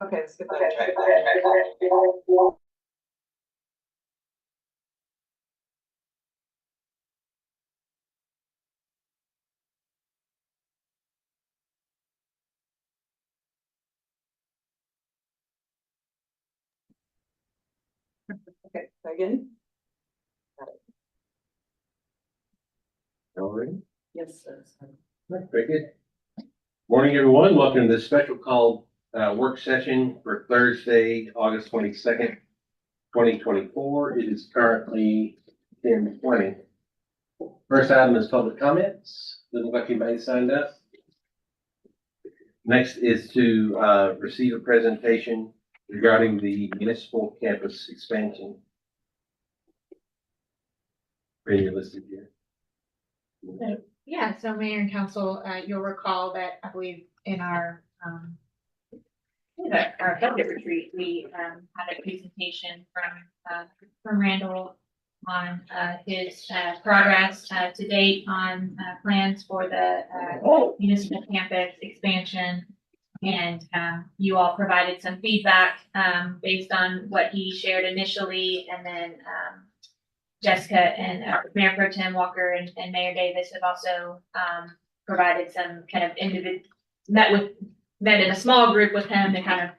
Okay, let's get that. Okay, again? All right. Yes, sir. Very good. Morning, everyone. Welcome to this special call work session for Thursday, August 22nd, 2024. It is currently 10:20. First item is public comments. Doesn't look like anybody signed up. Next is to receive a presentation regarding the municipal campus expansion. Where you're listed here. Yeah, so Mayor and Council, you'll recall that I believe in our budget retreat, we had a presentation from Randall on his progress to date on plans for the municipal campus expansion. And you all provided some feedback based on what he shared initially, and then Jessica and Mayor Pro Tem Walker and Mayor Davis have also provided some kind of met in a small group with him to kind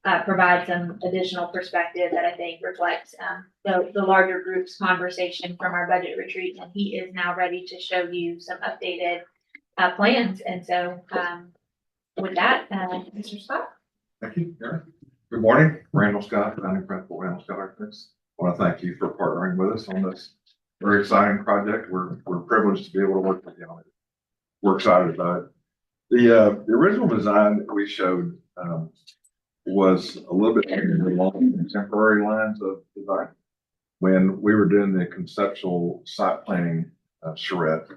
of provide some additional perspective that I think reflects the larger group's conversation from our budget retreat. And he is now ready to show you some updated plans. And so with that, Mr. Scott. Thank you, Erin. Good morning, Randall Scott, Founding Principal, Randall Scott Architects. I want to thank you for partnering with us on this very exciting project. We're privileged to be able to work with you on it. We're excited about it. The original design that we showed was a little bit along contemporary lines of design. When we were doing the conceptual site planning charrette,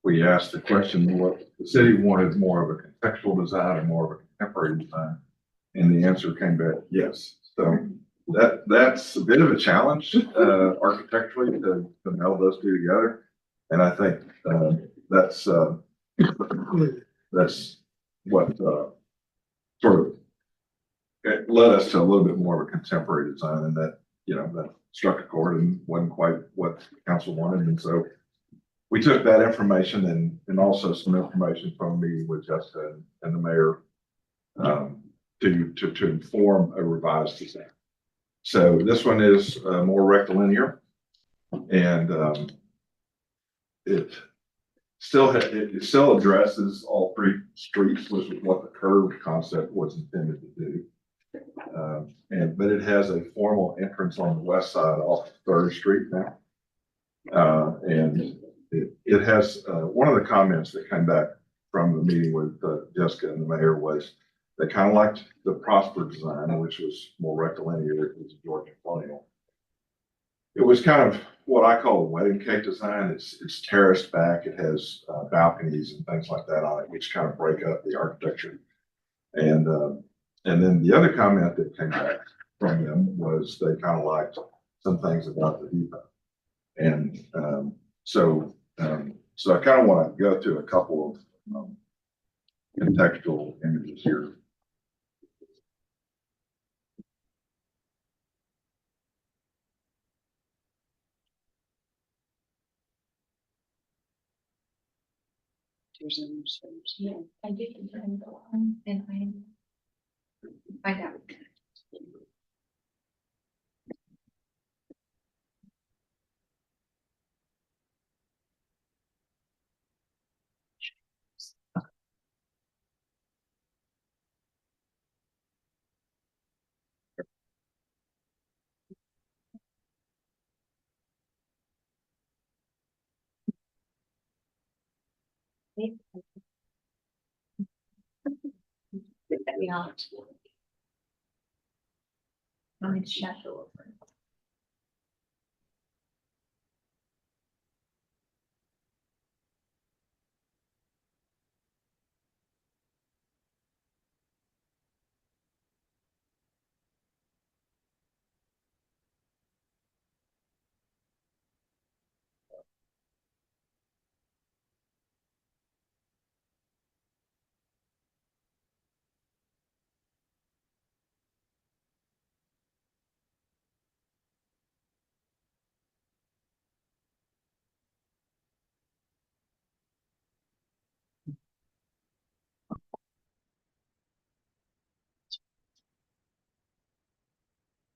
we asked the question, what the city wanted, more of a contextual design or more of a contemporary design? And the answer came back, yes. So That's a bit of a challenge, architecturally to meld those two together. And I think, that's, that's what, sort of it led us to a little bit more of a contemporary design, and that, that struck a chord and wasn't quite what council wanted. And so we took that information and also some information from a meeting with Jessica and the mayor, to inform a revised design. So this one is more rectilinear, and it still addresses all three streets, which is what the curved concept was intended to do. But it has a formal entrance on the west side off Third Street now. And it has, one of the comments that came back from the meeting with Jessica and the mayor was they kind of liked the Prosper design, which was more rectilinear. It was Georgia colonial. It was kind of what I call a wedding cake design. It's terraced back. It has balconies and things like that on it, which kind of break up the architecture. And then the other comment that came back from them was they kind of liked some things about the depot. And so I kind of want to go to a couple of contextual images here. Yeah, I did. And I find out. That we aren't. I'm in shadow over.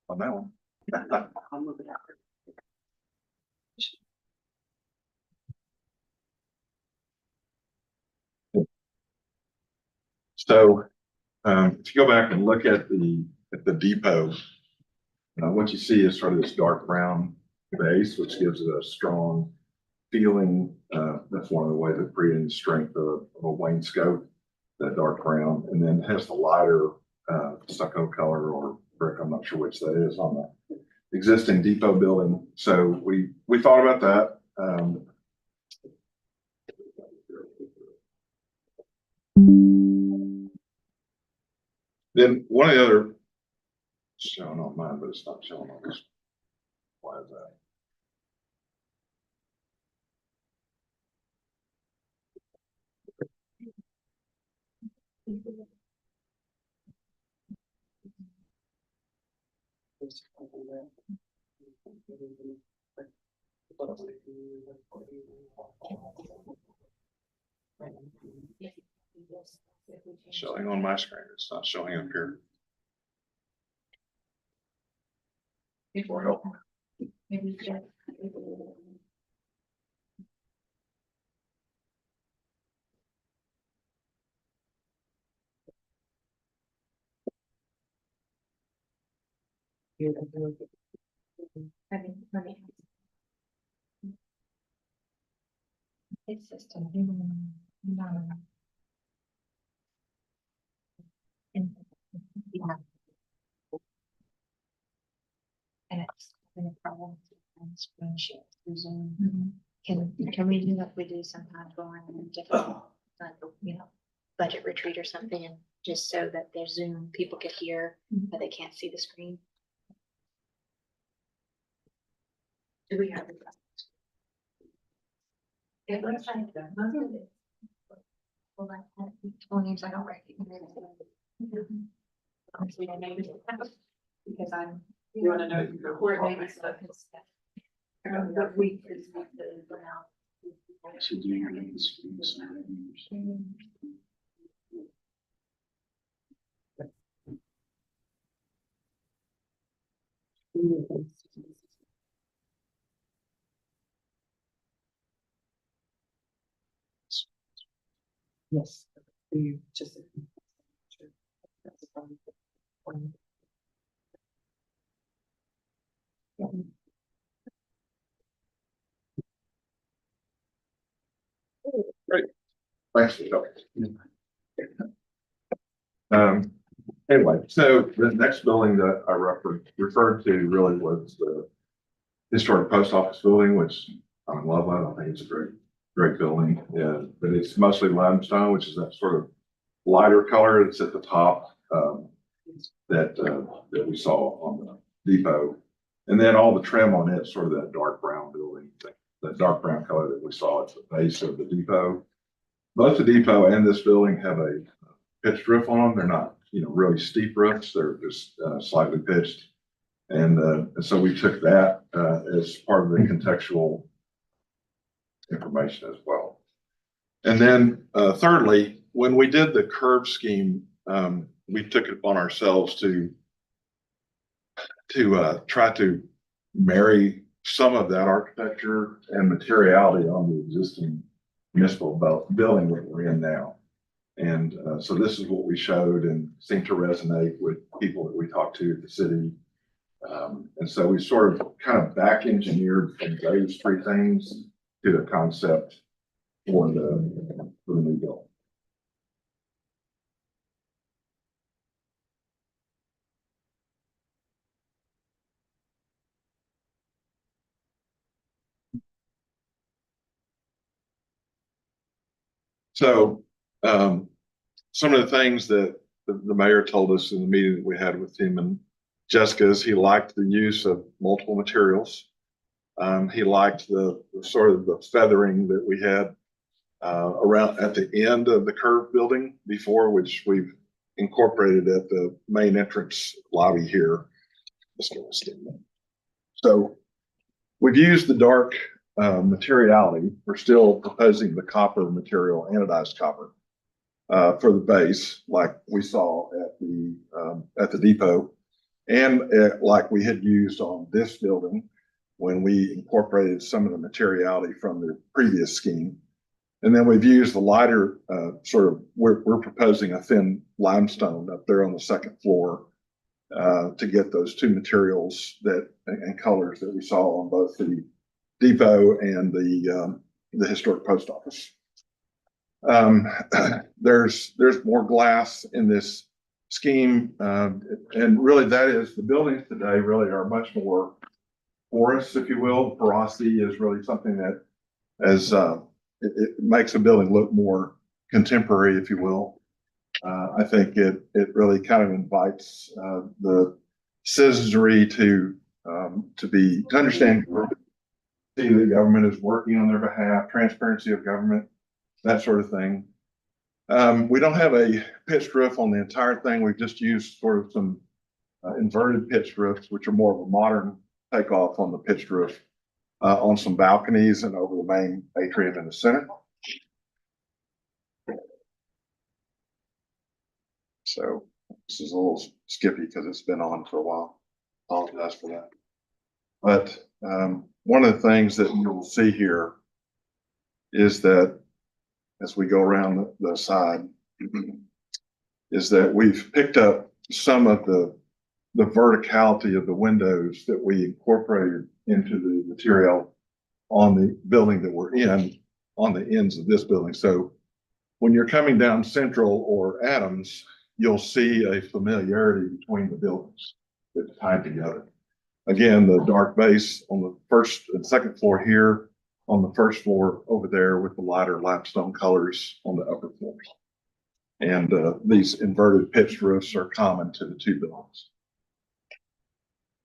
On that one. I'll move it out. So if you go back and look at the depot, what you see is sort of this dark brown base, which gives it a strong feeling. That's one of the ways that creating the strength of a wainscot, that dark brown, and then it has the lighter stucco color or brick. I'm not sure which that is on the existing depot building. So we thought about that. Then one of the other showing on mine, but it's not showing on this. Why is that? Showing on my screen, it's not showing up here. For help. Maybe. Let me. It's just a. No. Yeah. And it's been a problem. Screen share through Zoom. Can we do what we do sometimes going in different, budget retreat or something, and just so that there's Zoom, people could hear, but they can't see the screen? Do we have? It looks like the. Well, I have names I don't recognize. Honestly, I maybe because I'm. You wanna know your Where maybe stuff is. What week is the ground? So do you need this? Yes. You just. Thanks for coming. Anyway, so the next building that I referred to really was the historic post office building, which I'm in love with. I think it's a great building. Yeah, but it's mostly limestone, which is that sort of lighter color that's at the top, that we saw on the depot. And then all the trim on it, sort of that dark brown building, that dark brown color that we saw at the base of the depot. Both the depot and this building have a pitched roof on them. They're not, really steep roofs. They're just slightly pitched. And so we took that as part of the contextual information as well. And then thirdly, when we did the curve scheme, we took it upon ourselves to try to marry some of that architecture and materiality on the existing municipal building that we're in now. And so this is what we showed and seemed to resonate with people that we talked to at the city. And so we sort of kind of back engineered from those three things to the concept for the new building. So some of the things that the mayor told us in the meeting that we had with him and Jessica is he liked the use of multiple materials. He liked the sort of the feathering that we had around at the end of the curved building before, which we've incorporated at the main entrance lobby here. So we've used the dark materiality. We're still proposing the copper material, anodized copper, for the base, like we saw at the depot, and like we had used on this building when we incorporated some of the materiality from the previous scheme. And then we've used the lighter we're proposing a thin limestone up there on the second floor to get those two materials and colors that we saw on both the depot and the historic post office. There's more glass in this scheme, and really that is the buildings today really are much more porous, if you will. Porosity is really something that as it makes a building look more contemporary, if you will. I think it really kind of invites the citizenry to understand, see that government is working on their behalf, transparency of government, that sort of thing. We don't have a pitched roof on the entire thing. We've just used sort of some inverted pitched roofs, which are more of a modern takeoff on the pitched roof on some balconies and over the main atrium in the center. So this is a little skippy because it's been on for a while. Apologize for that. But one of the things that you'll see here is that as we go around the side, is that we've picked up some of the verticality of the windows that we incorporated into the material on the building that we're in, on the ends of this building. So when you're coming down Central or Adams, you'll see a familiarity between the buildings that's tied together. Again, the dark base on the first and second floor here, on the first floor over there with the lighter limestone colors on the upper floors. And these inverted pitched roofs are common to the two buildings.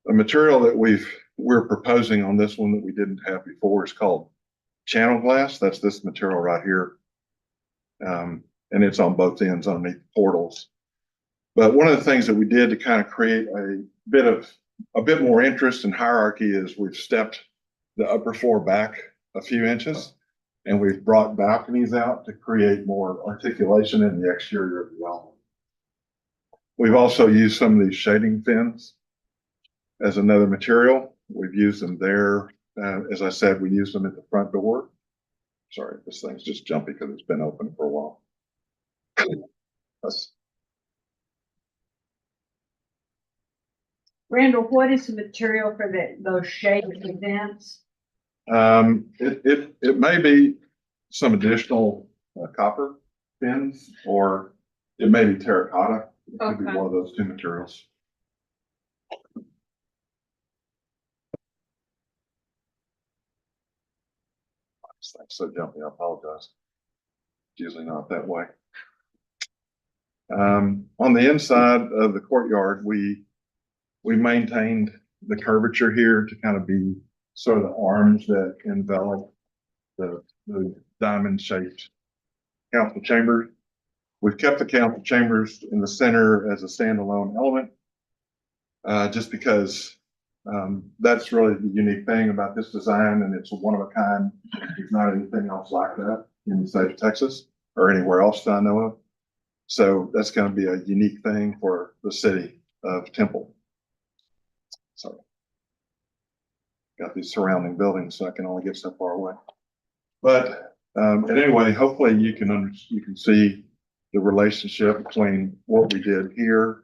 The material that we've we're proposing on this one that we didn't have before is called channel glass. That's this material right here. And it's on both ends underneath the portals. But one of the things that we did to kind of create a bit more interest and hierarchy is we've stepped the upper floor back a few inches, and we've brought balconies out to create more articulation in the exterior of the element. We've also used some of these shading fins as another material. We've used them there. As I said, we used them at the front door. Sorry, this thing's just jumpy because it's been open for a while. Randall, what is the material for those shaded vents? It may be some additional copper fins, or it may be terracotta. It could be Okay. one of those two materials. This thing's so jumpy, I apologize. It's usually not that way. On the inside of the courtyard, we maintained the curvature here to kind of be sort of the arms that envelop the diamond shaped council chambers. We've kept the council chambers in the center as a standalone element, just because that's really the unique thing about this design, and it's a one of a kind. There's not anything else like that in the state of Texas or anywhere else that I know of. So that's going to be a unique thing for the city of Temple. So got these surrounding buildings, so I can only get so far away. But anyway, hopefully you can see the relationship between what we did here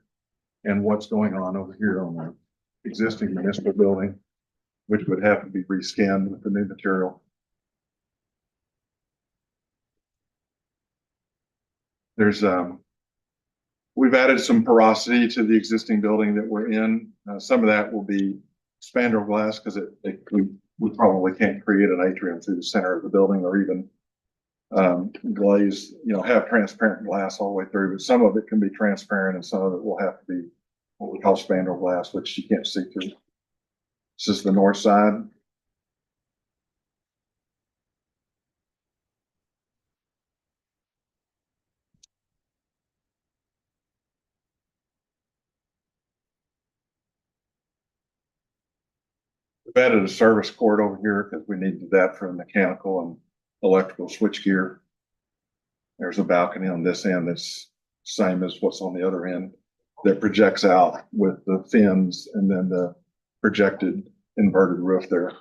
and what's going on over here on the existing municipal building, which would have to be reskinned with the new material. There's we've added some porosity to the existing building that we're in. Some of that will be spandrel glass because we probably can't create an atrium through the center of the building, or even glaze, have transparent glass all the way through, but some of it can be transparent and some of it will have to be what we call spandrel glass, which you can't see through. This is the north side. We've added a service cord over here because we needed that for mechanical and electrical switchgear. There's a balcony on this end that's same as what's on the other end that projects out with the fins and then the projected inverted roof there.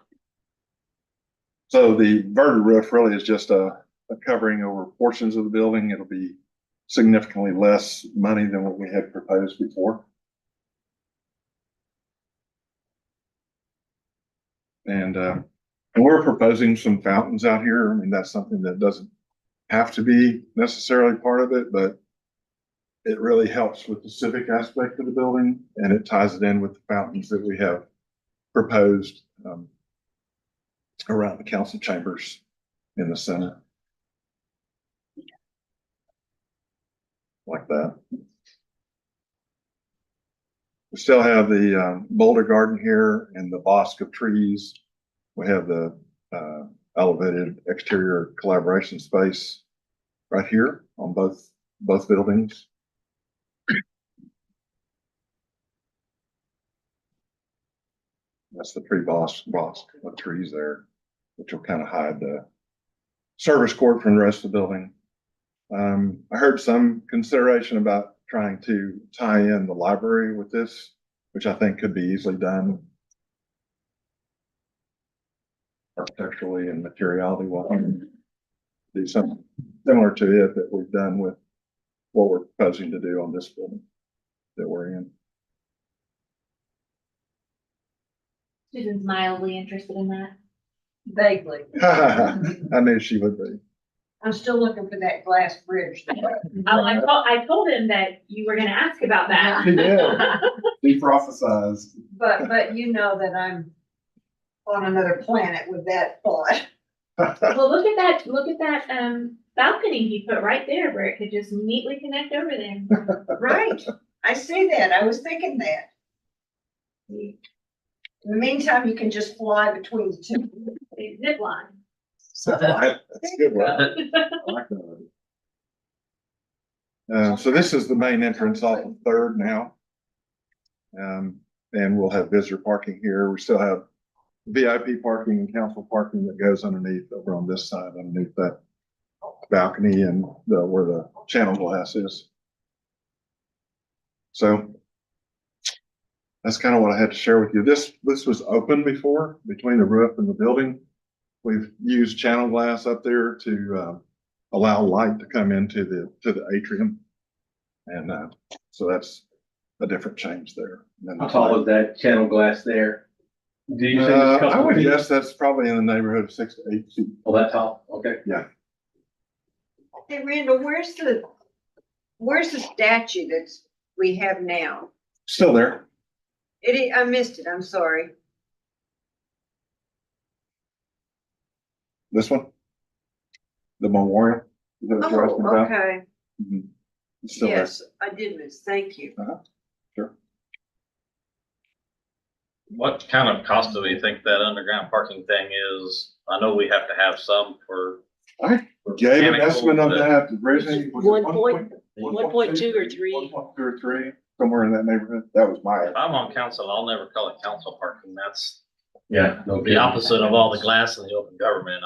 So the inverted roof really is just a covering over portions of the building. It'll be significantly less money than what we had proposed before. And we're proposing some fountains out here. I mean, that's something that doesn't have to be necessarily part of it, but it really helps with the civic aspect of the building, and it ties it in with the fountains that we have proposed around the council chambers in the center. Like that. We still have the boulder garden here and the bosque of trees. We have the elevated exterior collaboration space right here on both buildings. That's the tree bosque of trees there, which will kind of hide the service court from the rest of the building. I heard some consideration about trying to tie in the library with this, which I think could be easily done architecturally and materiality wise. Do something similar to it that we've done with what we're proposing to do on this building that we're in. Susan's mildly interested in that. Vaguely. I knew she would be. I'm still looking for that glass bridge. I told him that you were gonna ask about that. She did. She prophesized. But you know that I'm on another planet with that thought. Well, look at that balcony he put right there where it could just neatly connect over there. Right. I see that. I was thinking that. In the meantime, you can just fly between the two. Zip line. That's a good one. I like that idea. So this is the main entrance off of Third now. And we'll have visitor parking here. We still have VIP parking and council parking that goes underneath over on this side, underneath that balcony and where the channel glass is. So that's kind of what I had to share with you. This was open before between the roof and the building. We've used channel glass up there to allow light to come into the atrium. And so that's a different change there. And then How tall is that channel glass there? Do you say it's a I couple would feet? guess that's probably in the neighborhood of 6 to 8 feet. Oh, that tall? Okay. Hey, Randall, where's the statue we have now? Still there. I missed it, I'm sorry. This one? The memorial? Is that what you're asking Oh, about? okay, Mhm. It's still there. yes, I did miss, thank you. What kind of cost do we think that underground parking thing is? I know we have to have some for. I gave an mechanical, estimate of but that originally. was it 1.2 or 3. 1.2 or 3, somewhere in that neighborhood. That was my. If I'm on council, I'll never call it council parking. That's Yeah. No the kidding. opposite of all the glass in the open government.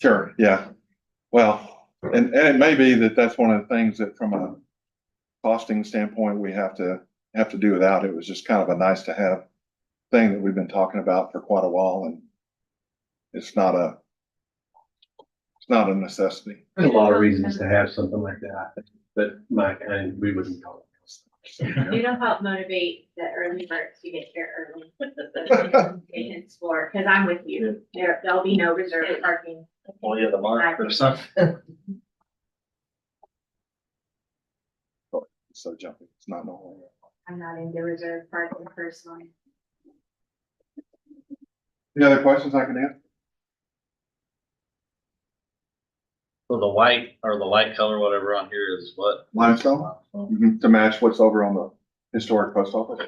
Sure, yeah. Well, and it may be that that's one of the things that from a costing standpoint, we have to do without. It was just kind of a nice to have thing that we've been talking about for quite a while, and it's not a necessity. There's a lot of reasons to have something like that, I think, but and we wouldn't call it. It'll help motivate the early birds to get here early. And explore, because I'm with you. There'll be no reserved parking. Employee of the month or something. So jumpy, it's not normal. I'm not into reserved parking personally. Any other questions I can answer? So the white or the light color, whatever on here is what? Limestone, to match what's over on the historic post office.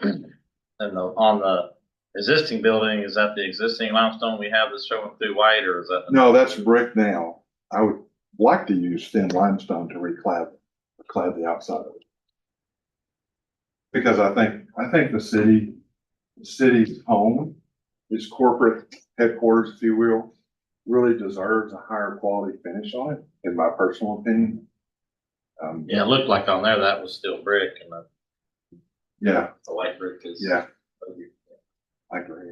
And on the existing building, is that the existing limestone we have that's showing through white or is that? No, that's brick now. I would like to use thin limestone to clad the outside of it. Because I think the city's home, its corporate headquarters, if you will, really deserves a higher quality finish on it, in my personal opinion. Yeah, it looked like on there that was still brick and Yeah, the white brick is. yeah, I agree.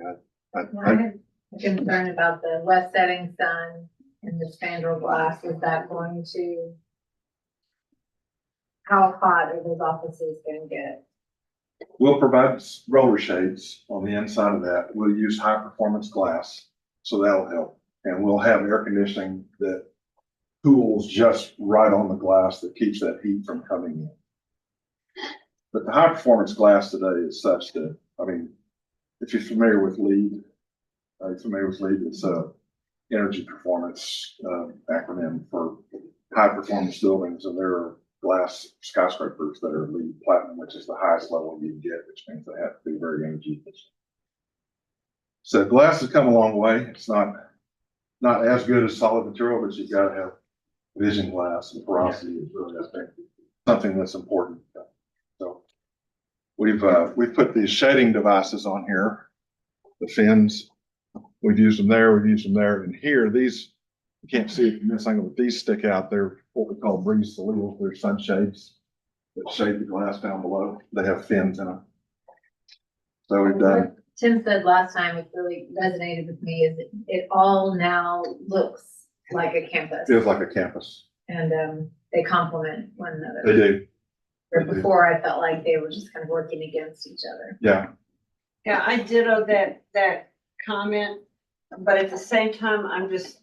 I had a concern about the west setting sun and the spandrel glass. Is that going to, how hot are those offices gonna get? We'll provide roller shades on the inside of that. We'll use high performance glass, so that'll help. And we'll have air conditioning that cools just right on the glass that keeps that heat from coming in. But the high performance glass today is such that, I mean, if you're familiar with LEED, it's a energy performance acronym for high performance buildings, and there are glass skyscrapers that are LEED Platinum, which is the highest level you can get, which means they have to be very energy efficient. So glass has come a long way. It's not as good as solid material, but you've got to have vision glass, and porosity is really, I think, something that's important. So we've put these shading devices on here, the fins. We've used them there, and here, these, you can't see it from this angle, but these stick out. They're what we call breeze soleils. They're sunshades that shade the glass down below. They have fins in them. So we've done, Tim said last time, which really resonated with me, is it all now looks like a campus. feels like a campus. And they complement one another. They do, Where before I felt like they were just kind of working against each other. yeah. Yeah, I ditto that comment, but at the same time, I'm just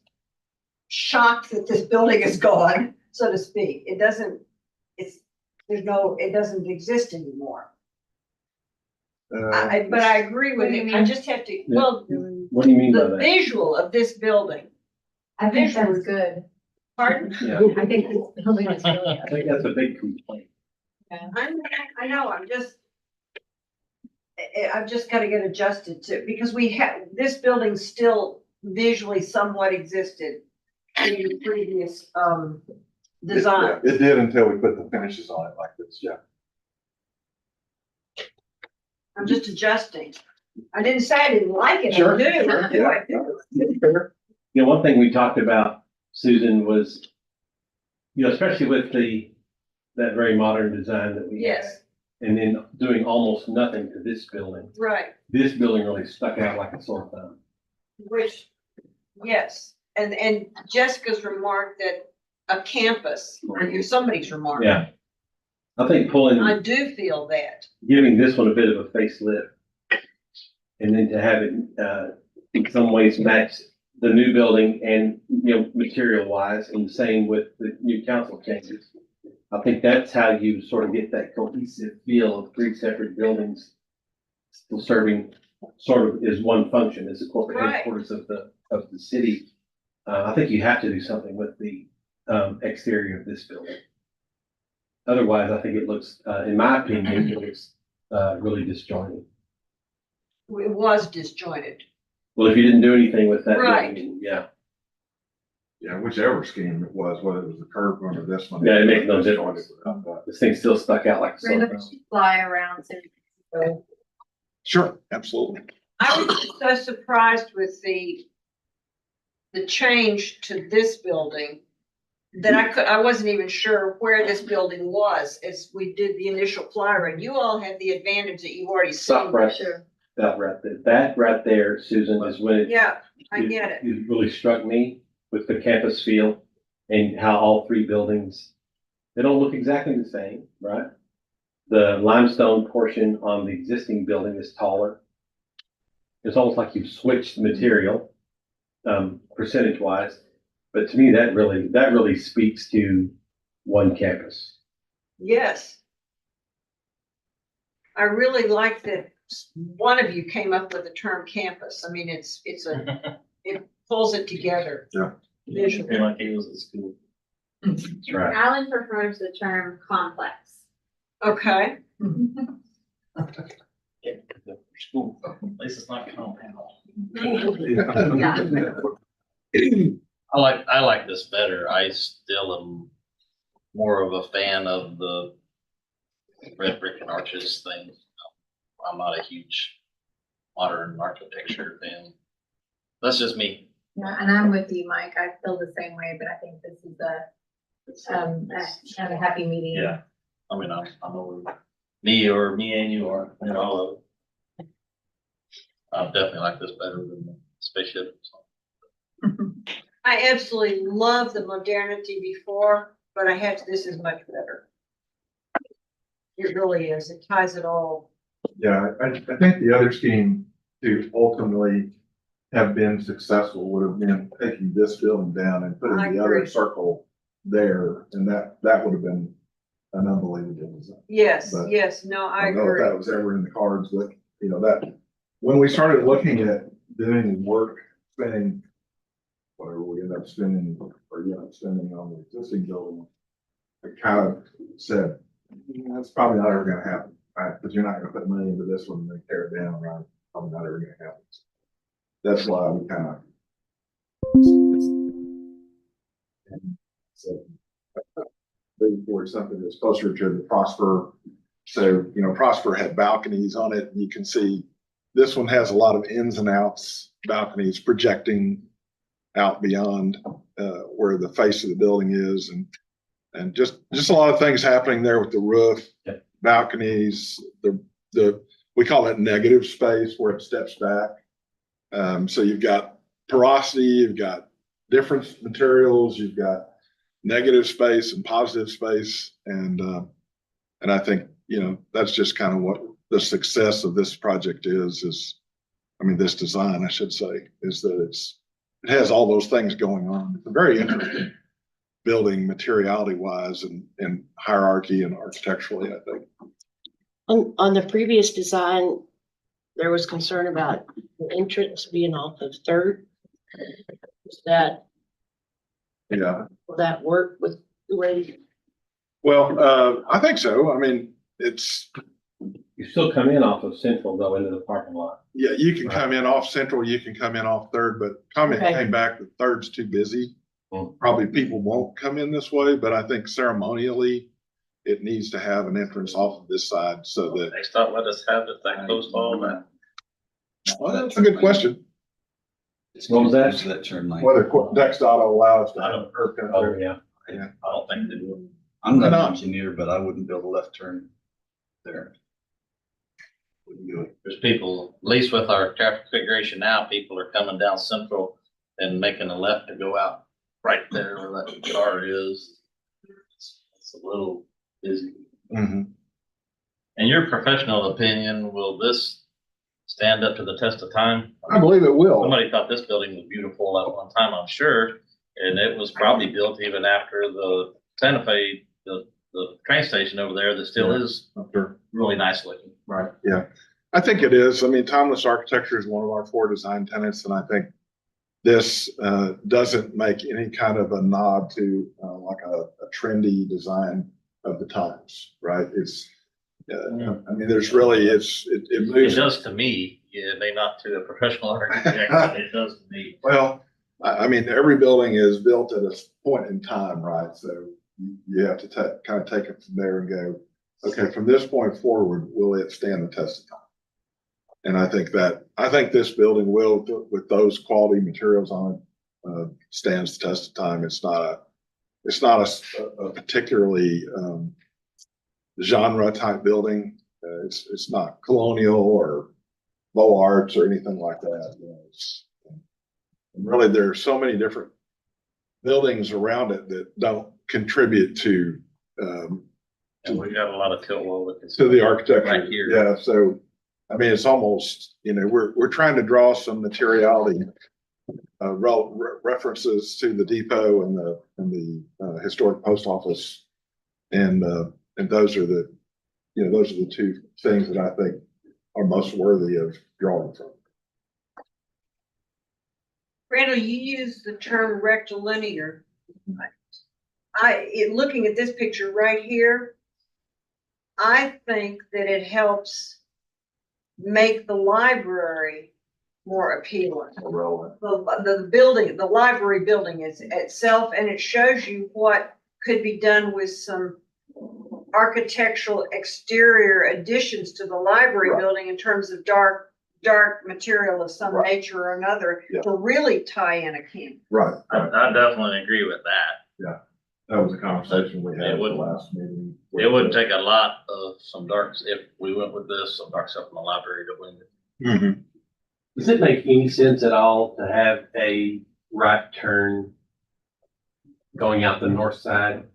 shocked that this building is gone, so to speak. It doesn't exist anymore. But I agree What with do you you. I mean? just have to, well, What do you mean by the that? visual of this building, I think that's good. pardon? Yeah, I think this building is really. I think that's a big complaint. I know, I'm just, I've just gotta get adjusted to, because we have, this building still visually somewhat existed in the previous, design. It did until we put the finishes on it like this, yeah. I'm just adjusting. I didn't say I didn't like it. Sure, I do, sure, I do, yeah. I do. You know, one thing we talked about, Susan, was, you know, especially with that very modern design that we have. Yes, And then doing almost nothing to this building. right, This building really stuck out like a sore thumb. which, yes, and Jessica's remark that a campus, or somebody's remark. Yeah. I think pulling, I do feel that. giving this one a bit of a facelift. And then to have it, in some ways match the new building and, you know, material wise, and the same with the new council changes. I think that's how you sort of get that cohesive feel of three separate buildings still serving sort of as one function, as the corporate Right. headquarters of the city. I think you have to do something with the, exterior of this building. Otherwise, I think it looks, in my opinion, it looks, really disjointed. It was disjointed. Well, if you didn't do anything with that Right. building, yeah. Yeah, whichever scheme it was, whether it was the curved one or this one. Yeah, it makes no was difference. disjointed without that. This thing still stuck out like a sore Randall, thumb. fly around so Sure, absolutely. I was so surprised with the change to this building that I wasn't even sure where this building was as we did the initial flyer. And you all had the advantage that you've already Stop seen. right, Sure. that right there. That right there, Susan, is when it. Yeah, I get it. It really struck me with the campus feel and how all three buildings, they don't look exactly the same, right? The limestone portion on the existing building is taller. It's almost like you've switched material, percentage wise. But to me, that really speaks to one campus. Yes. I really like that one of you came up with the term campus. I mean, it pulls it together. Yeah. Visually. Like he was at school. That's right. Alan prefers the term complex. Okay, School, at least it's not compound. I like this better. I still am more of a fan of the red brick and arches thing. I'm not a huge modern architecture fan. That's just me. Yeah, and I'm with you, Mike. I feel the same way, but I think this is a happy medium. Yeah. I mean, I know me and you are, you know, all of it. I definitely like this better than the spaceship. I absolutely love the modernity before, but this is much better. It really is. It ties it all. Yeah, I think the other scheme to ultimately have been successful would have been taking this building down and I putting the other agree. circle there, and that would have been an unbelievable design. Yes, But yes, no, I I don't know if agree. that was ever in the cards, but you know, that, when we started looking at doing work, spending whatever we end up spending, spending on the existing building, I kind of said, that's probably not ever gonna happen, right? Because you're not gonna put money into this one and then tear it down, right? Probably not ever gonna happen. That's why we kind of. So, looking for something that's closer to the Prosper. So, you know, Prosper had balconies on it, and you can see this one has a lot of ins and outs, balconies projecting out beyond where the face of the building is, and just a lot of things happening there with the roof, Yep. balconies, we call it negative space where it steps back. So you've got porosity, you've got different materials, you've got negative space and positive space, and I think, you know, that's just kind of what the success of this project is, I mean, this design, I should say, is that it has all those things going on. It's a very interesting building materiality wise and hierarchy and architecturally, I think. On the previous design, there was concern about the entrance being off of Third. Yeah. Will that work with the way? Well, I think so. I mean, You still come in off of Central though into the parking lot. Yeah, you can come in off Central, you can come in off Third, but comment Okay. came back that Third's too busy. Hmm. Probably people won't come in this way, but I think ceremonially, it needs to have an entrance off of this side so that, They thought let us have the thing close to all that. well, that's a good question. What was that? That turn lane. Whether Dex Dot will allow us to have a curb cut Oh, there. yeah. I don't think they will. I'm not Why an not? engineer, but I wouldn't build a left turn there. Wouldn't do it. There's people, at least with our traffic configuration now, people are coming down Central and making a left to go out right there where that car is. It's a little busy. Mhm. In your professional opinion, will this stand up to the test of time? I believe it will. Somebody thought this building was beautiful at one time, I'm sure, and it was probably built even after the Santa Fe, the train station over there that still is Sure. really nice looking. Right, yeah. I think it is. I mean, timeless architecture is one of our 4 design tenets, and I think this doesn't make any kind of a nod to like a trendy design of the times, right? It's, I mean, there's really, it It moves. does to me, yeah, may not to a professional architect, but it does to me. Well, I mean, every building is built at a point in time, right? So you have to kind of take it from there and go, okay, from this point forward, will it stand the test of time? And I think this building will, with those quality materials on it, stands the test of time. It's not a particularly genre type building. It's not colonial or Beaux Arts or anything like that. You know, and really, there are so many different buildings around it that don't contribute to And we got a lot of tilt wall. to the architecture. Right here. Yeah, so, I mean, it's almost, you know, we're trying to draw some materiality, references to the depot and the historic post office. And those are the, you know, those are the 2 things that I think are most worthy of drawing from. Randall, you used the term rectilinear. Looking at this picture right here, I think that it helps make the library more appealing. Relevant. The library building is itself, and it shows you what could be done with some architectural exterior additions to the library Right. building in terms of dark material of some Right. nature or another Yeah. to really tie in a camp. Right. I definitely agree with that. That was a conversation we had It at the would- last meeting. It would take a lot of some darks, if we went with this, some dark stuff in the library to win it. Mhm. Does it make any sense at all to have a right turn going out the north side?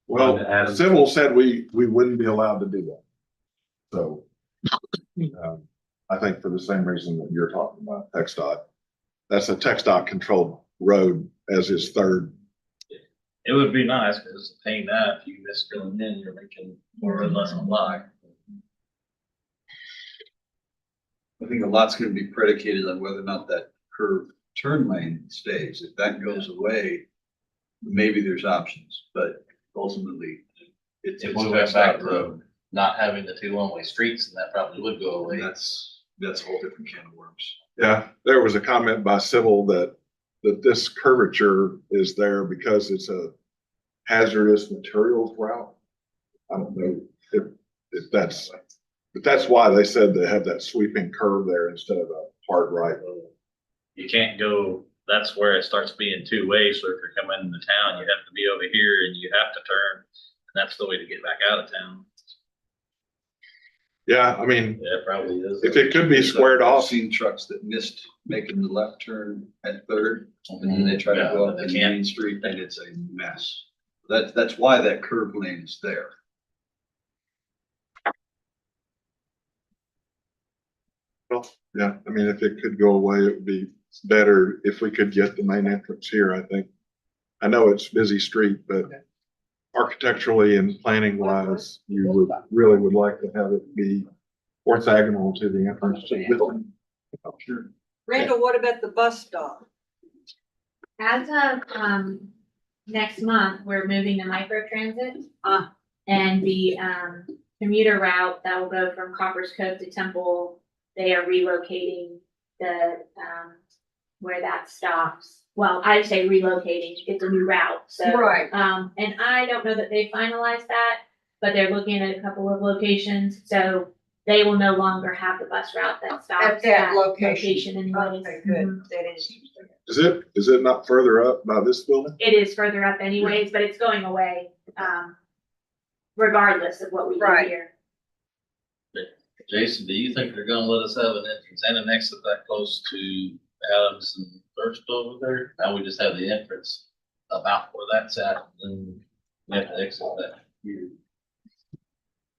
Well, onto Adams? Civil said we wouldn't be allowed to do that. So, I think for the same reason that you're talking about, TxDOT, that's a TxDOT controlled road, as is Third. It would be nice, because it's a pain now, if you miss going in, you're making more or less a block. I think a lot's gonna be predicated on whether or not that curved turn lane stays. If that goes away, maybe there's options, but ultimately, it's If it's we a went back TxDOT to road. not having the 2 one-way streets, and that probably would go away. And that's a whole different can of worms. Yeah, there was a comment by Civil that this curvature is there because it's a hazardous materials route. I don't know if that's, but that's why they said they had that sweeping curve there instead of a hard right. You can't go, that's where it starts being 2 ways, so if you're coming into town, you have to be over here and you have to turn, and that's the way to get back out of town. Yeah, I mean, Yeah, it probably is. if it could be squared I've off, seen trucks that missed making the left turn at Third, and then they try to Yeah, go but up they in can't. Main Street, and it's a mess. That's why that curve lane is there. yeah, I mean, if it could go away, it would be better if we could get the main entrance here, I think. I know it's a busy street, but architecturally and planning wise, you would really would like to have it be orthogonal to the entrance to the building. Sure. Randall, what about the bus stop? As of, next month, we're moving to micro transit. Ah. And the, commuter route that will go from Copper's Cove to Temple. They are relocating the, where that stops. Well, I'd say relocating, it's a new route, so. Right. And I don't know that they finalized that, but they're looking at a couple of locations, so they will no longer have the bus route that stops At that location. location anyways. Okay, good. Mhm. That is. Is it not further up by this building? It is further up anyways, but it's going away, regardless of what we do Right. here. Jason, do you think they're gonna let us have an entrance and an exit that close to Adams and First over there? Now we just have the entrance about where that's at, and we have to exit that here.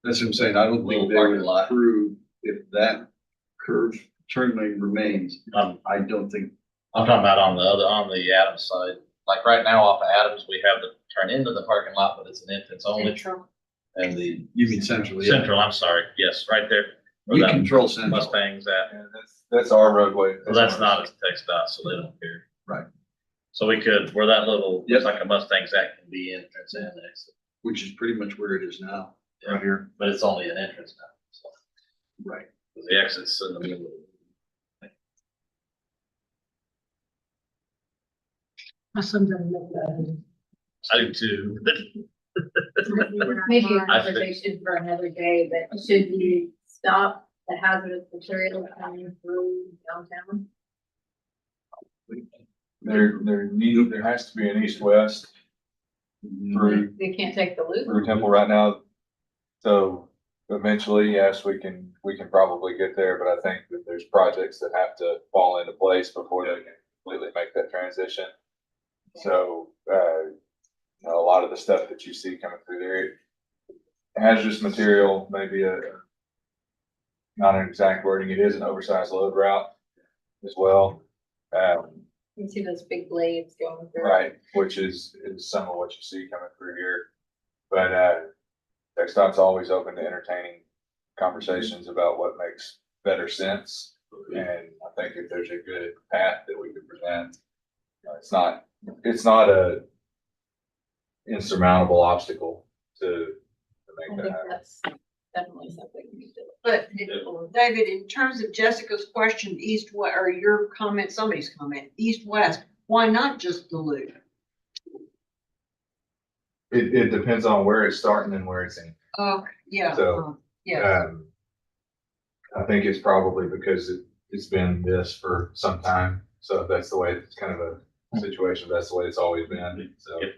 That's what I'm saying. I don't Little think they parking would lot. approve if that curved turn lane remains. Um, I don't think, I'm talking about on the Adams side. Like right now off of Adams, we have the turn into the parking lot, but it's an entrance only. Central. And the you mean centrally. yeah. central, I'm sorry, yes, right there. Where We that control central. Mustang's at. Yeah, that's our roadway. Well, that's not a text dot, so they don't care. Right. So we could, where that little, Yep. looks like a Mustang's at can be entrance and exit, Which is pretty much where it is now. Right here. but it's only an entrance now, so. Right. The exit's in the middle. I do too. Maybe a I think- conversation for another day, but should we stop the hazardous materials coming through downtown? There has to be an east-west through, They can't take the loop. through Temple right now. So eventually, yes, we can probably get there, but I think that there's projects that have to fall into place before they can completely make that transition. So, you know, a lot of the stuff that you see coming through there, hazardous material, maybe not an exact wording, it is an oversized load route as well. You see those big blades going through. Right, which is some of what you see coming through here. But, TxDOT's always open to entertaining conversations about what makes better sense. And I think if there's a good path that we could present, it's not a insurmountable obstacle to I make that think happen. that's definitely something we need to. But David, in terms of Jessica's question, east, or your comment, somebody's comment, east, west, why not just the loop? It depends on where it's starting and where it's in. Oh, yeah. So, Yeah, I think it's probably because it's been this for some time. So that's the way, it's kind of a situation, that's the way it's always been. So, If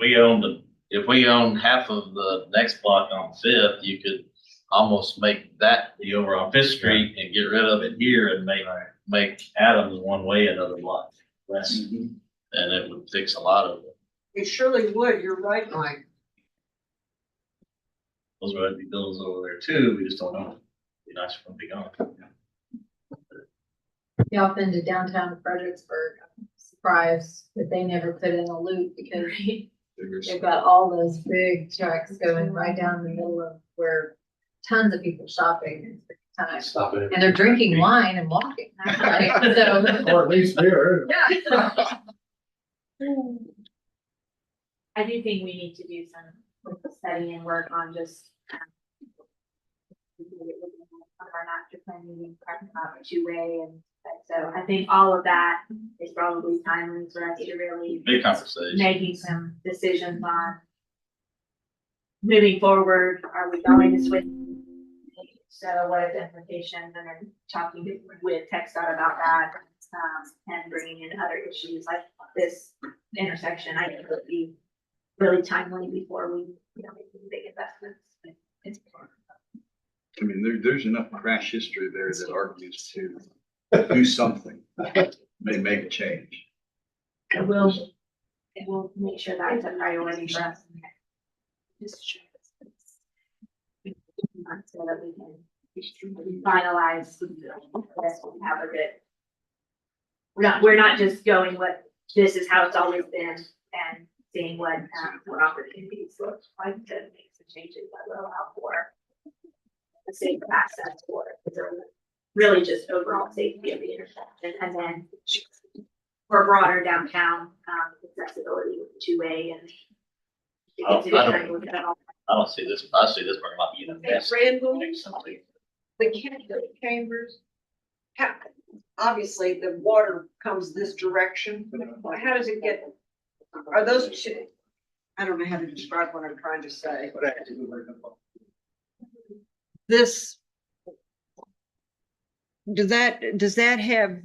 we owned half of the next block on Fifth, you could almost make that be over on Fifth Street and get rid of it here and make Adams one way another block west. And it would fix a lot of it. it surely would. You're right, Mike. Those would be buildings over there too, we just don't know. Be nice for them to be gone. Y'all been to downtown Fredericksburg, I'm surprised that they never put in a loop because they've got all those big trucks going right down the middle of where tons of people shopping and time. Stop it. And they're drinking wine and walking, right? So. Or at least beer. Yeah. I do think we need to do some study and work on just, on our master plan meeting, talking about two-way and so I think all of that is probably timely for us to really Big conversation. making some decisions on moving forward. Are we going to switch? So what are the implications, and then talking with TxDOT about that, and bringing in other issues like this intersection. I think would be really timely before we, make any big investments. It's I mean, there's enough crash history there that argues to do something, may make a change. It will make sure that's a priority for us. So that we can finalize this, we have a good. We're not just going what, this is how it's always been and seeing what opportunities look like to make some changes that will allow for the safe access for it. So really just overall safety of the intersection, and then for broader downtown accessibility with the two-way and I don't see this, I see this part might be the Hey, best. Randall, the chambers, how, obviously the water comes this direction. How does it get, are those two? I don't know how to describe what I'm trying to say. This. Does that have,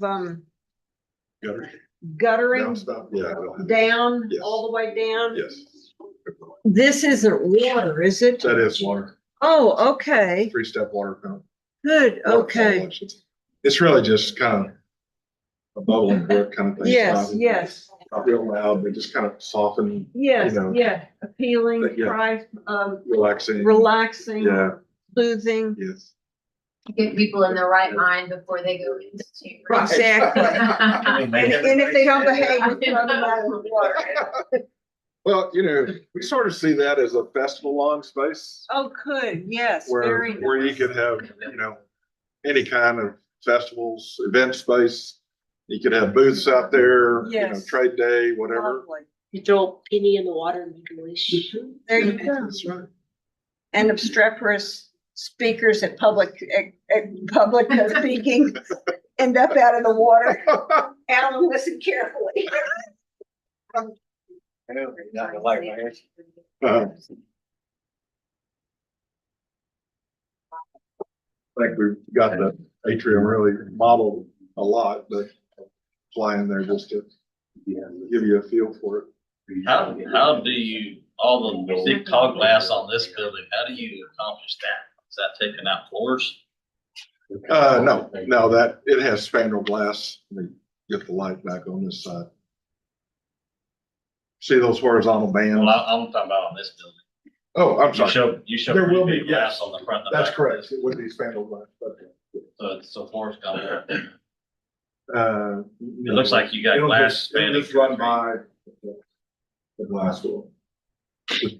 Gutter, guttering downspout, yeah, down, Yes. all the way down? yes, This isn't water, is it? that is water, Oh, okay, three-step water pump. good, Water okay. pump. It's really just kind of a bubbling brook kind of thing. It's Yes, not- yes, Not real loud, but just kind of soften, yes, You know, yeah, appealing, but yeah. relaxing. relaxing, Yeah, soothing. yes. Get people in their right mind before they go into chambers. Exactly. And if they don't behave, we throw them out of the water. Well, we sort of see that as a festival lawn space Oh, good, yes, where, very where you nice. could have, any kind of festivals, event space. You could have booths out there, Yes. trade day, whatever. Lovely. You throw a penny in the water and make a wish. There you go. That's right. And obstreperous speakers at public speaking end up out of the water. Alan, listen carefully. Uh, I think we've got the atrium really modeled a lot, but fly in there just to give you a feel for it. How do you, all the big tall glass on this building, how do you accomplish that? Is that taking out floors? No, that, it has spandrel glass. Let me get the light back on this side. See those horizontal bands? Well, I'm talking about on this building. Oh, I'm You sorry. show There will pretty be, big glass yes. on the front and the That's back. correct. It would be spandrel glass, but. So floors come. It It looks like you got glass spanning. Just run by the glass door.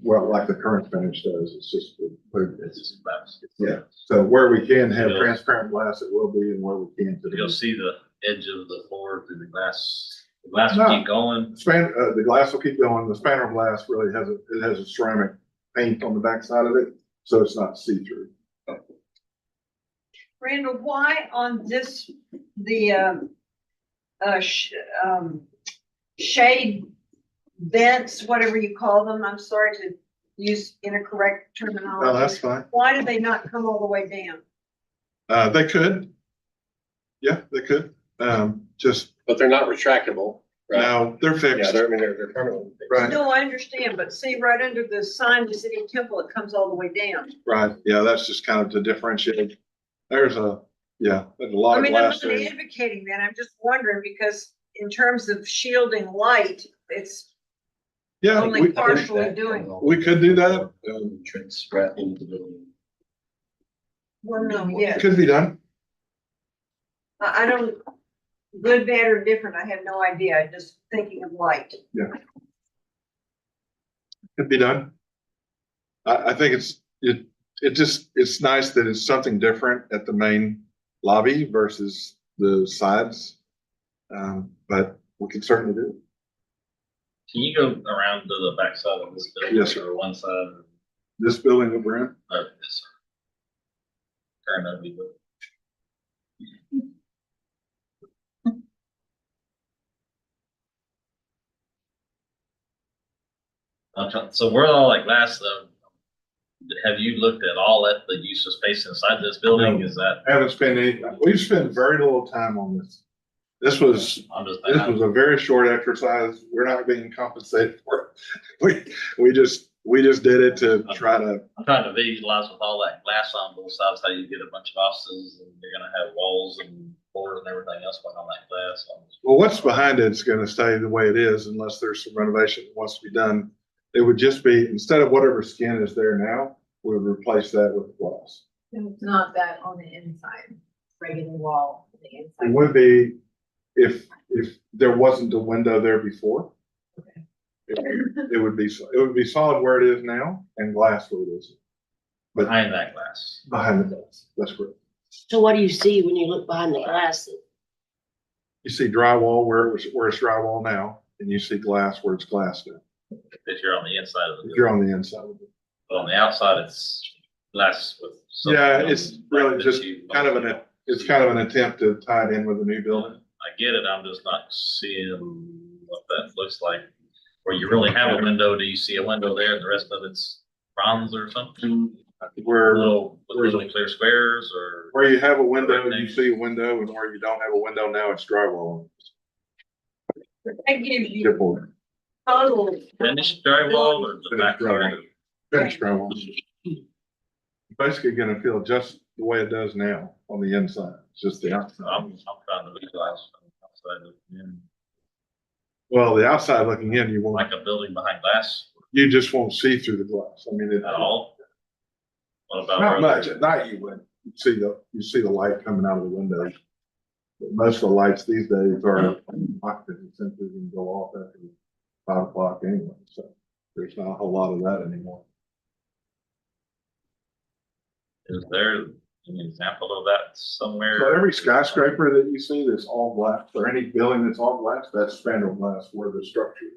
Well, like the current finish does, it's just. It's just glass. Yeah, so where we can have You'll- transparent glass, it will be, and where we can't. You'll see the edge of the floor through the glass. The glass No. will keep going. The glass will keep going. The spandrel glass really it has a ceramic paint on the backside of it, so it's not see-through. Randall, why on this, the, shade vents, whatever you call them, I'm sorry to use incorrect No, terminology. that's fine. Why do they not come all the way down? They could. Yeah, they could. Just, But they're not retractable, right? no, they're Yeah, fixed. they're permanent. Right. No, I understand, but see, right under the sign, the city temple, it comes all the way down. Right, yeah, that's just kind of to differentiate. There's a lot I of mean, I'm glass not there. advocating that, I'm just wondering, because in terms of shielding light, it's Yeah, only partially doing. we could do that. Strap into the building. Well, no, It yes, could be done. I don't, good, bad, or different, I have no idea, I'm just thinking of light. Could be done. I think it's nice that it's something different at the main lobby versus the sides. But we can certainly do it. Can you go around to the back side of this building? Yes, sir. Or one side? This building that we're in, Oh, yes, sir. Turn over. So we're all like glass though. Have you looked at all at the use of space inside this building? Is that, I haven't spent we've spent very little time on this. This was I'm just, a very short exercise. We're not being compensated for it. We just did it to try to, I'm trying to visualize with all that glass on both sides, how you get a bunch of offices and you're gonna have walls and floors and everything else behind that glass. well, what's behind it's gonna stay the way it is unless there's some renovation that wants to be done. It would just be, instead of whatever skin is there now, we would replace that with glass. It's not that on the inside, regular wall, on the It inside. would be if there wasn't a window there before. Okay. It would be solid where it is now and glass where it is. Behind that glass. Behind the glass, that's correct. So what do you see when you look behind the glass? You see drywall where it's drywall now, and you see glass where it's glass now. If you're on the inside of the if building. you're on the inside of it. But on the outside, it's glass with. something Yeah, on it's the back really that just you- kind of it's kind of an attempt to tie it in with a new building. I get it, I'm just not seeing what that looks like. Where you really have a window, do you see a window there and the rest of it's bronze or something? Where, With really clear squares or? where you have a window, you see a window, and where you don't have a window now, it's drywall. That gives you Chipboard, total. Finished drywall or the back part? finished drywall. Basically gonna feel just the way it does now on the inside, it's just the outside. I'm trying to visualize from outside looking in, Well, the outside looking in, you won't, like a building behind glass you just won't see through the glass. I mean, it. at all. What about? Not where much, the- at night you would, you see the light coming out of the windows. But most of the lights these days are occupancy sensors and go off after 5 o'clock anyway, so there's not a whole lot of that anymore. Is there an example of that somewhere? So every skyscraper that you see that's all glass, or any building that's all glass, that's spandrel glass where the structure is.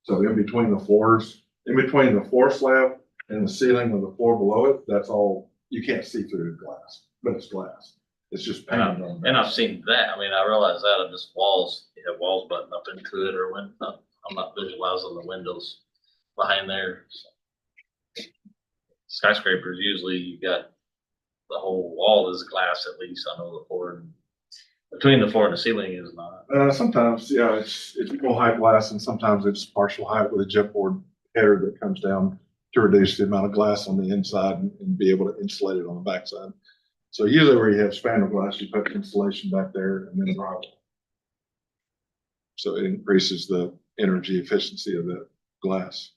So in between the floors, in between the floor slab and the ceiling of the floor below it, that's all, you can't see through the glass, but it's glass. It's just painted on. And I've seen that, I mean, I realize that of just walls, you have walls buttoned up into it or when, I'm not visualizing the windows behind there. Skyscrapers, usually you got the whole wall is glass at least, I know the floor, between the floor and the ceiling is not. Sometimes, yeah, it's full height glass and sometimes it's partial height with a chipboard header that comes down to reduce the amount of glass on the inside and be able to insulate it on the backside. So usually where you have spandrel glass, you put insulation back there and then drywall. So it increases the energy efficiency of the glass.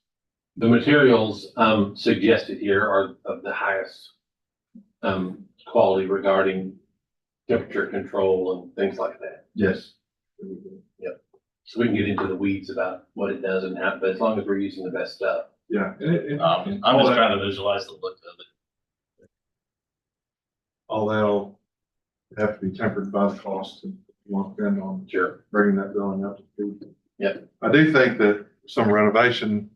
The materials suggested here are of the highest quality regarding temperature control and things like that. Yes. Yep. So we can get into the weeds about what it does and how, but as long as we're using the best stuff. Yeah. I'm all just that- trying to visualize the look of it. All that'll have to be tempered by the cost and won't depend on Sure. bringing that building up to speed. Yep. I do think that some renovation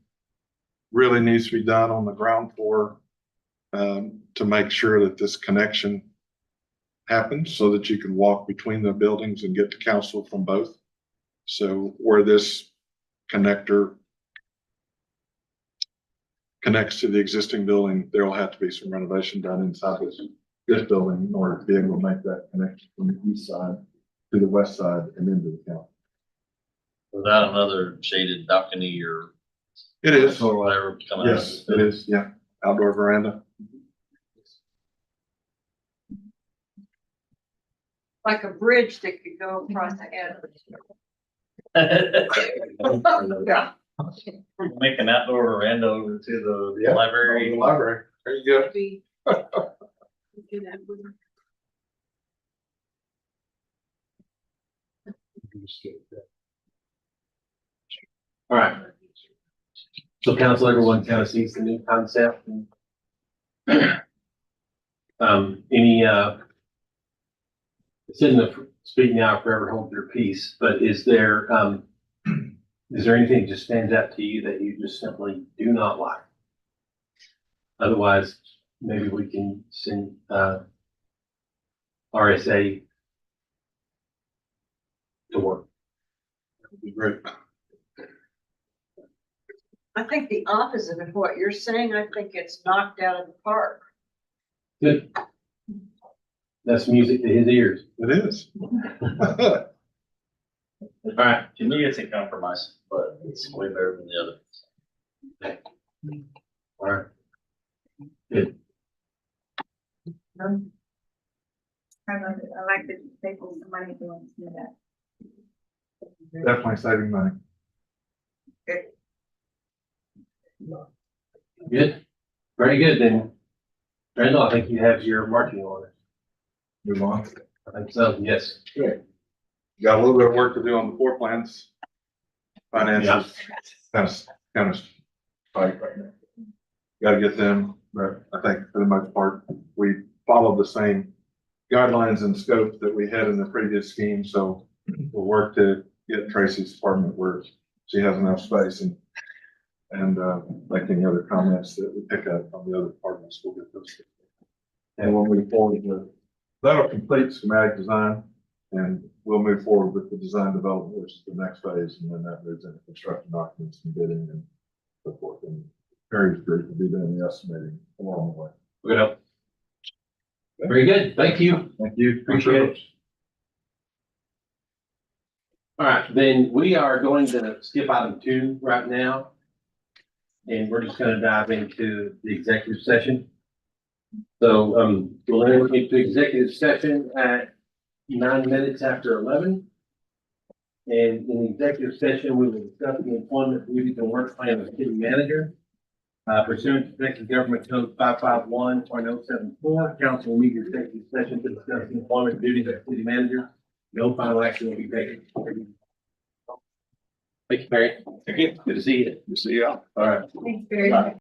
really needs to be done on the ground floor to make sure that this connection happens so that you can walk between the buildings and get to council from both. So where this connector connects to the existing building, there will have to be some renovation done inside this building in order to be able to make that connection from the east side to the west side and into the county. Without another shaded balcony or. It is. Or whatever coming out. Yes, it is. Yeah. Outdoor veranda. Like a bridge that could go across the head. Yeah. Make an outdoor veranda over to the Yeah. library. The library. There you go. Be- All right. So council, everyone kind of sees the new concept and any, it's in the speak now, forever hold your peace, but is there anything that just stands out to you that you just simply do not like? Otherwise, maybe we can send, RSA to work. That would be great. I think the opposite of what you're saying. I think it's knocked out of the park. Good. That's music to his ears. It is. All right. To me, it's a compromise, but it's way better than the other. All right. Good. I like that you save some money doing that. Definitely saving money. Good. Very good then. Randall, I think you have your marching orders. Move on. I think so, yes. Got a little bit of work to do on the floor plans. Finances, kind of tight right now. Got to get them, but I think for the most part, we followed the same guidelines and scope that we had in the previous scheme. So we'll work to get Tracy's department where she has enough space and And, like any other comments that we pick up on the other departments, we'll get those. And we'll move forward with, that'll complete schematic design, and we'll move forward with the design development, which is the next phase, and then that moves into construction documents and bidding and so forth. And Perry's group will be doing the estimating along the way. Good help. Very good. Thank you. Thank you. Appreciate it. All right, then we are going to skip item 2 right now. And we're just gonna dive into the executive session. So, we'll enter into executive session at 9 minutes after 11. And in the executive session, we will discuss the employment, duties, and work plan of the city manager. Pursuant to Texas Government Code 551.074, council will meet in executive session to discuss the employment duties of the city manager. No final action will be taken. Thank you, Barry. Thank you. Good to see you. You see, yeah. All right. Thanks, Barry.